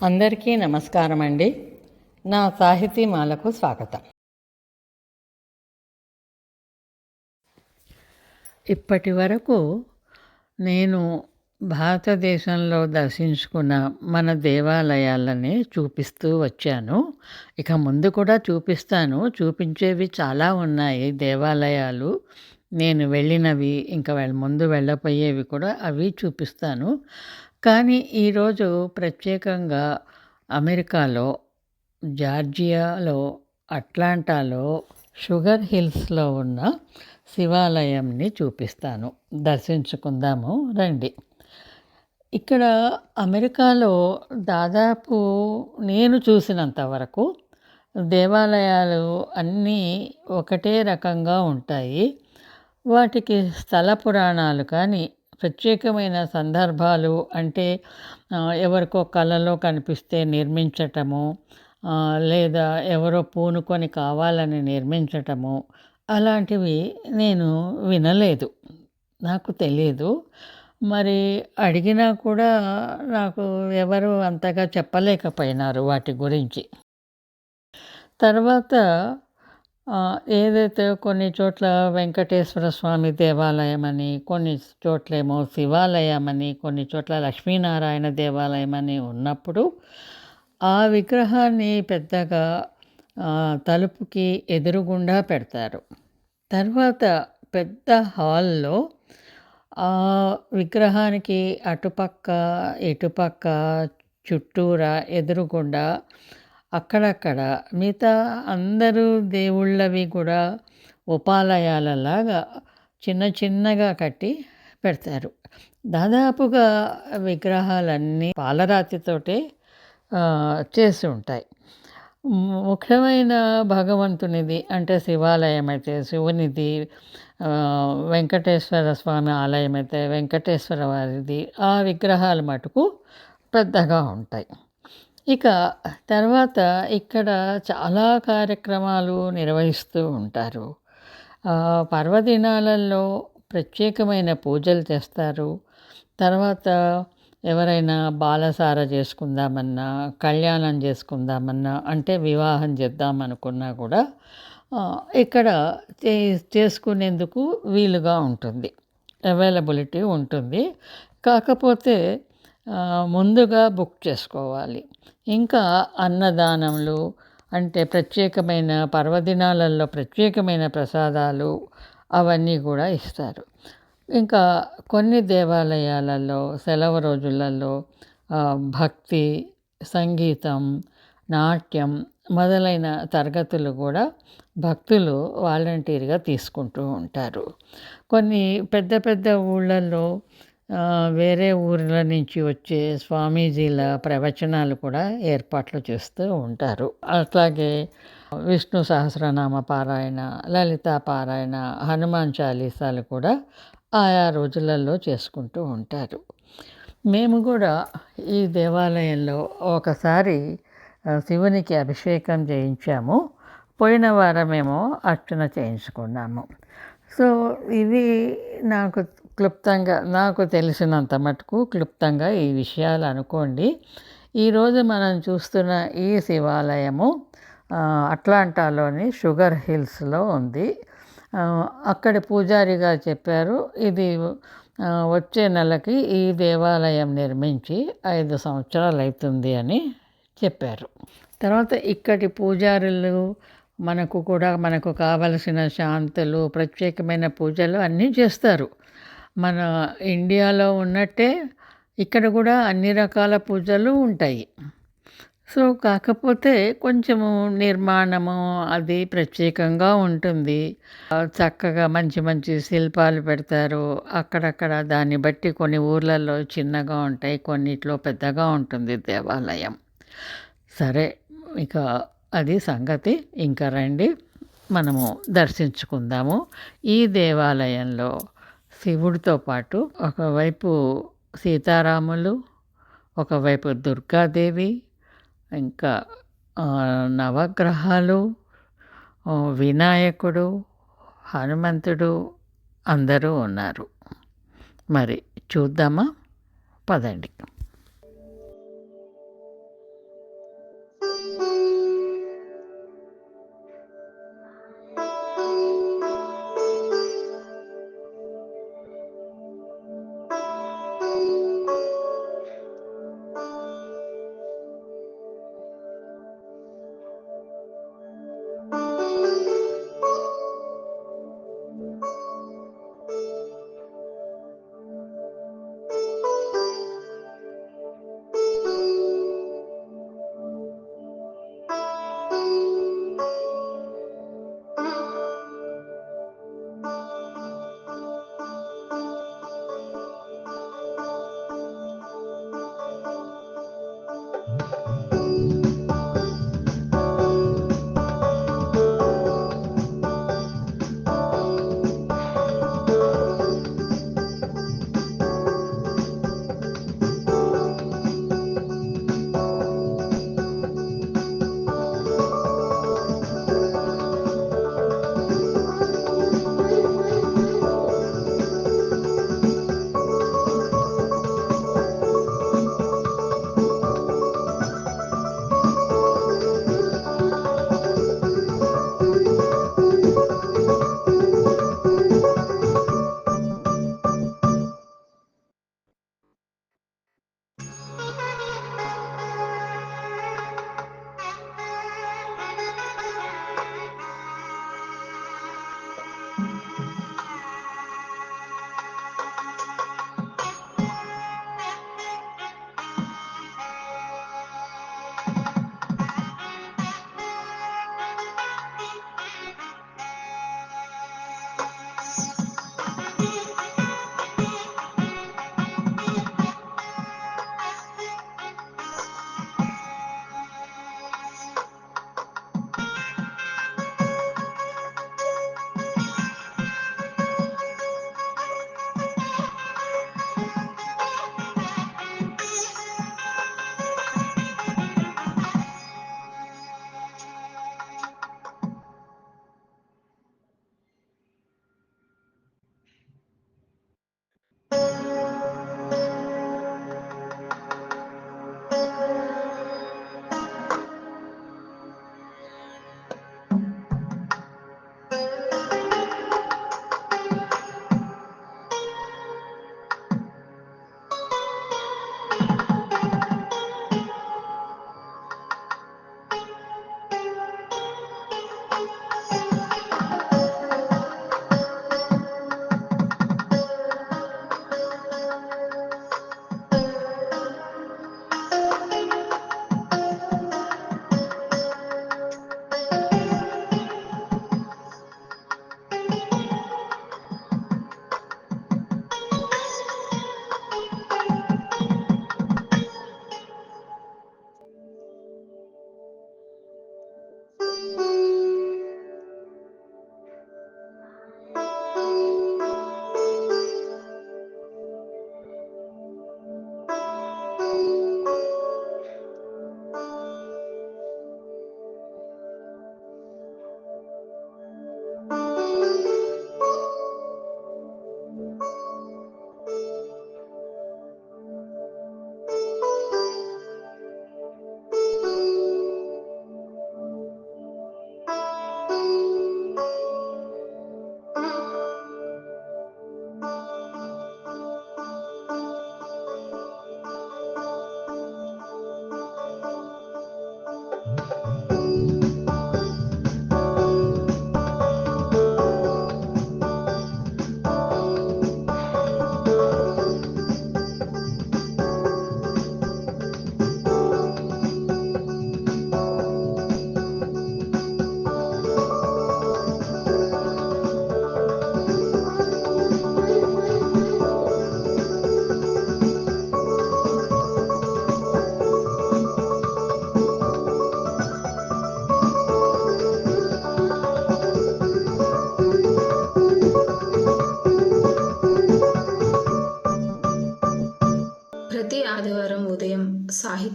అందరికీ నమస్కారం అండి. నా సాహితీమాలకు స్వాగతం. ఇప్పటి వరకు నేను భారతదేశంలో దర్శించుకున్న మన దేవాలయాలని చూపిస్తూ వచ్చాను. ఇక ముందు కూడా చూపిస్తాను. చూపించేవి చాలా ఉన్నాయి దేవాలయాలు. నేను వెళ్ళినవి, ఇంకా ముందు వెళ్ళబోయేవి కూడా అవి చూపిస్తాను. కానీ ఈరోజు ప్రత్యేకంగా అమెరికాలో, జార్జియాలో, అట్లాంటాలో, షుగర్ హిల్స్లో ఉన్న శివాలయంని చూపిస్తాను. దర్శించుకుందాము రండి. ఇక్కడ అమెరికాలో దాదాపు నేను చూసినంత వరకు దేవాలయాలు అన్నీ ఒకటే రకంగా ఉంటాయి. వాటికి స్థల పురాణాలు కానీ, ప్రత్యేకమైన సందర్భాలు అంటే ఎవరికో కలలో కనిపిస్తే నిర్మించటము, లేదా ఎవరో పూనుకొని కావాలని నిర్మించటము, అలాంటివి నేను వినలేదు, నాకు తెలియదు. మరి అడిగినా కూడా నాకు ఎవరు అంతగా చెప్పలేకపోయినారు వాటి గురించి. తర్వాత ఏదైతే కొన్ని చోట్ల వెంకటేశ్వర స్వామి దేవాలయం అని, కొన్ని చోట్లేమో శివాలయం అని, కొన్ని చోట్ల లక్ష్మీనారాయణ దేవాలయం అని ఉన్నప్పుడు ఆ విగ్రహాన్ని పెద్దగా తలుపుకి ఎదురుగుండా పెడతారు. తర్వాత పెద్ద హాల్లో ఆ విగ్రహానికి అటుపక్క ఇటుపక్క చుట్టూరా ఎదురుగుండా అక్కడక్కడ మిగతా అందరూ దేవుళ్ళవి కూడా ఉపాలయాలలాగా చిన్న చిన్నగా కట్టి పెడతారు. దాదాపుగా విగ్రహాలన్నీ పాలరాతితోటే చేసి ఉంటాయి. ముఖ్యమైన భగవంతునిది అంటే శివాలయం అయితే శివునిది, వెంకటేశ్వర స్వామి ఆలయం అయితే వెంకటేశ్వర వారిది, ఆ విగ్రహాలు మటుకు పెద్దగా ఉంటాయి. ఇక తర్వాత ఇక్కడ చాలా కార్యక్రమాలు నిర్వహిస్తూ ఉంటారు. పర్వదినాలలో ప్రత్యేకమైన పూజలు చేస్తారు. తర్వాత ఎవరైనా బాలసార చేసుకుందామన్నా, కళ్యాణం చేసుకుందామన్నా, అంటే వివాహం చేద్దామనుకున్నా కూడా ఇక్కడ చేసుకునేందుకు వీలుగా ఉంటుంది, అవైలబిలిటీ ఉంటుంది. కాకపోతే ముందుగా బుక్ చేసుకోవాలి. ఇంకా అన్నదానములు అంటే ప్రత్యేకమైన పర్వదినాలలో ప్రత్యేకమైన ప్రసాదాలు అవన్నీ కూడా ఇస్తారు. ఇంకా కొన్ని దేవాలయాలలో సెలవు రోజులలో భక్తి, సంగీతం, నాట్యం మొదలైన తరగతులు కూడా భక్తులు వాలంటీర్గా తీసుకుంటూ ఉంటారు. కొన్ని పెద్ద పెద్ద ఊళ్ళల్లో వేరే ఊర్ల నుంచి వచ్చే స్వామీజీల ప్రవచనాలు కూడా ఏర్పాట్లు చేస్తూ ఉంటారు. అట్లాగే విష్ణు సహస్రనామ పారాయణ, లలితా పారాయణ, హనుమాన్ చాలీసాలు కూడా ఆయా రోజులలో చేసుకుంటూ ఉంటారు. మేము కూడా ఈ దేవాలయంలో ఒకసారి శివునికి అభిషేకం చేయించాము. పోయిన వారమేమో అర్చన చేయించుకున్నాము. సో ఇది నాకు తెలిసినంత మటుకు క్లుప్తంగా ఈ విషయాలు అనుకోండి. ఈరోజు మనం చూస్తున్న ఈ శివాలయము అట్లాంటాలోని షుగర్ హిల్స్లో ఉంది. అక్కడి పూజారిగా చెప్పారు, ఇది వచ్చే నెలకి ఈ దేవాలయం నిర్మించి 5 సంవత్సరాలు అవుతుంది అని చెప్పారు. తర్వాత ఇక్కడి పూజారులు మనకు కావలసిన శాంతులు, ప్రత్యేకమైన పూజలు అన్నీ చేస్తారు. మన ఇండియాలో ఉన్నట్టే ఇక్కడ కూడా అన్ని రకాల పూజలు ఉంటాయి. సో కాకపోతే కొంచెము నిర్మాణము అది ప్రత్యేకంగా ఉంటుంది. చక్కగా మంచి మంచి శిల్పాలు పెడతారు. అక్కడక్కడ దాన్ని బట్టి కొన్ని ఊర్లలో చిన్నగా ఉంటాయి, కొన్నిట్లో పెద్దగా ఉంటుంది దేవాలయం. సరే, ఇక అది సంగతి. ఇంకా రండి మనము దర్శించుకుందాము. ఈ దేవాలయంలో శివుడితో పాటు ఒకవైపు సీతారాములు, ఒకవైపు దుర్గాదేవి, ఇంకా నవగ్రహాలు, వినాయకుడు, హనుమంతుడు అందరూ ఉన్నారు. మరి చూద్దామా? పదండి.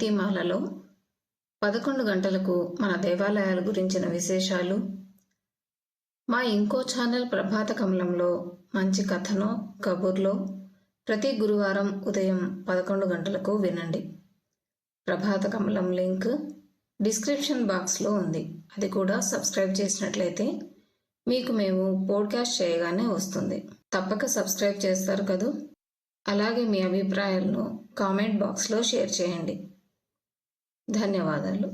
భక్తిమాలలో 11 గంటలకు మన దేవాలయాల గురించిన విశేషాలు, మా ఇంకో ఛానల్ ప్రభాత కమలంలో మంచి కథనో కబుర్లో ప్రతి గురువారం ఉదయం 11 గంటలకు వినండి. ప్రభాత కమలం లింక్ డిస్క్రిప్షన్ బాక్స్లో ఉంది. అది కూడా సబ్స్క్రైబ్ చేసినట్లయితే మీకు మేము పోడ్కాస్ట్ చేయగానే వస్తుంది. తప్పక సబ్స్క్రైబ్ చేస్తారు కదూ. అలాగే మీ అభిప్రాయాలను కామెంట్ బాక్స్లో షేర్ చేయండి. ధన్యవాదాలు.